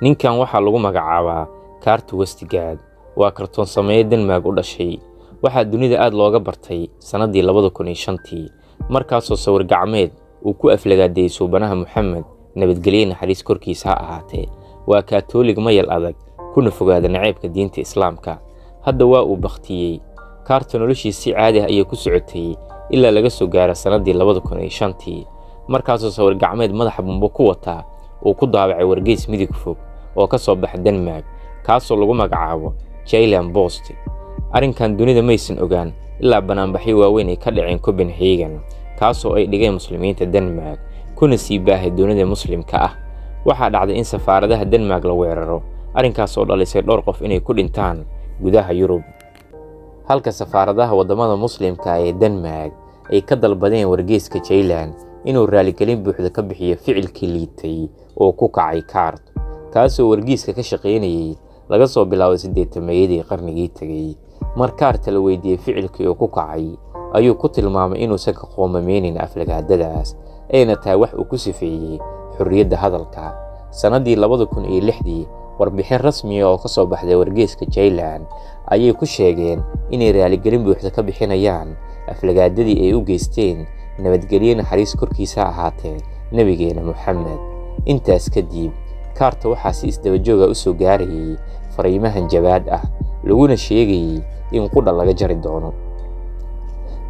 ninkan waxaa lagu magacaabaa Kurt Westgaard waa kartoon sameeye Denmark u dhashay waxaa dunida aad looga bartay sanadii 2005 markaasoo sawir gacmeed uu ku aflagaaday suubanaha Muhammad nabadgelyo naxariis korkiisa ha ahaatee waa Catholic mayal adag kuna fogaada naceebka diinta Islaamka hadda waa uu baqtiyay Kurt noloshiisa caadi ah ayay ku socotay ilaa laga soo gaaro sanadii 2005 markaasoo sawir gacmeed madaxa bumbo ku wata oo ku daabacay wargeys midig fog oo ka soo baxay Denmark kaasoo lagu magacaabo Jylland Post arrinkan dunida maysan ogaan ilaa banaanbaxyo waaweyn ay ka dhaceen Copenhagen kaasoo ay dhigeen muslimiinta Denmark kuna sii baahay dunida muslimka ah waxaa dhacday in safaaradaha Denmark la weeraro arrinkaas oo dhalisay dhowr qof inay ku dhintaan gudaha Yurub halka safaaradaha wadamada muslimka ee Denmark ay ka dalbadeen wargeyska Jylland inuu raaligelin buuxda ka bixiyo ficilkii liitay oo ku kacay Kurt kaasoo wargeyska ka shaqeynayay laga soo bilaabo 80meeyadii qarnigii tagay mar Kurt la weydiiyay ficilkii oo ku kacay ayuu ku tilmaamay inuu ka qoomameenin aflagaadadaas ayna tahay wax uu ku sifeeyay xurriyadda hadalka sanadii 2006 warbixin rasmi ah oo ka soo baxday wargeyska Jylland ayay ku sheegeen inay raaligelin buuxda ka bixinayaan aflagaadadii ay u geysteen nabadgelyo naxariis korkiisa ahaatee nabigeena Muhammad intaas kadib Kurt waxaa si isdaba joog ah u soo gaarayay fariimahan jawaad ah laguna sheegay in qudha laga jari doono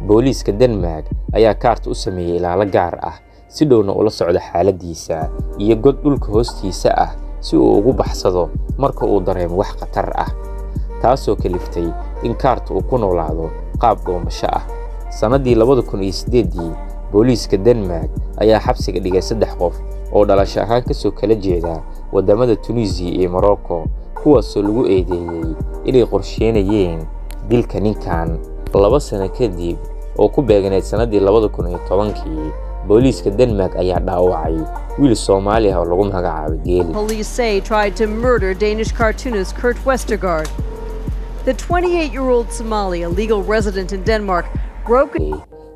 booliiska Denmark ayaa Kurt u sameeyay ilaalo gaar ah si dhowna ula socdo xaaladiisa iyo god dhulka hoostiisa ah si uu ugu baxsado marka uu dareemo wax khatar ah taasoo kaliftay in Kurt uu ku noolaado qaab dhoomasho ah sanadii 2008 booliiska Denmark ayaa xabsiga dhigay 3 qof oo dhalasho ahaan ka soo kala jeeda wadamada Tunisia iyo Morocco kuwaasoo lagu eedeeyay inay qorsheynayeen dilka ninkan 2 sano kadib oo ku beeganayd sanadii 2010 booliiska Denmark ayaa dhaawacay wiil Soomaali ah oo lagu magacaabo Geeli. Police say tried to murder Danish cartoonist Kurt Westergaard. The 28-year-old Somali, a legal resident in Denmark, broke.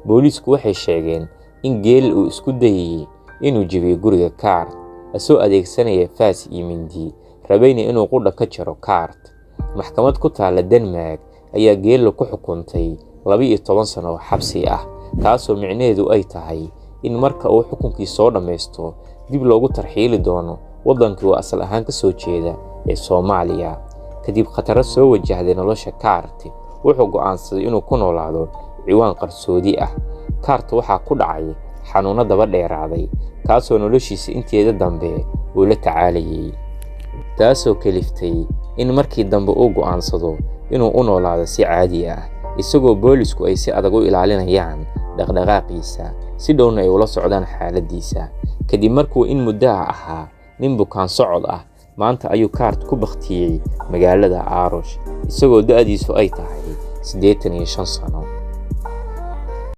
Booliisku waxay sheegeen in Geeli uu isku dayay inuu jibiyo guriga Kurt asoo adeegsanaya faas iyo mindi rabayna inuu qudha ka jaro Kurt. Maxkamad ku taala Denmark ayaa Geeli ku xukuntay 12 sano oo xabsi ah taasoo micnaheedu ay tahay in marka uu xukunkiisa soo dhameysto dib loogu tarxiili doono wadankii uu asal ahaan ka soo jeeda ee Soomaaliya kadib khatar soo wajahday nolosha Kurt wuxuu go'aansaday inuu ku noolaado ciwaan qarsoodi ah Kurt waxaa ku dhacay xanuuno daba dheeraaday kaasoo noloshiisa inteeda dambe uu la tacaalayay taasoo kaliftay in markii dambe uu go'aansado inuu u noolaado si caadi ah isagoo boolisku ay si adag u ilaalinayaan dhaqdhaqaaqiisa si dhowna ay ula socdaan xaaladiisa kadib markuu in muddo ahaa nin bukaan socod ah maanta ayuu Kurt ku baqtiyay magaalada Aarhus isagoo da'diisu ay tahay 85 sano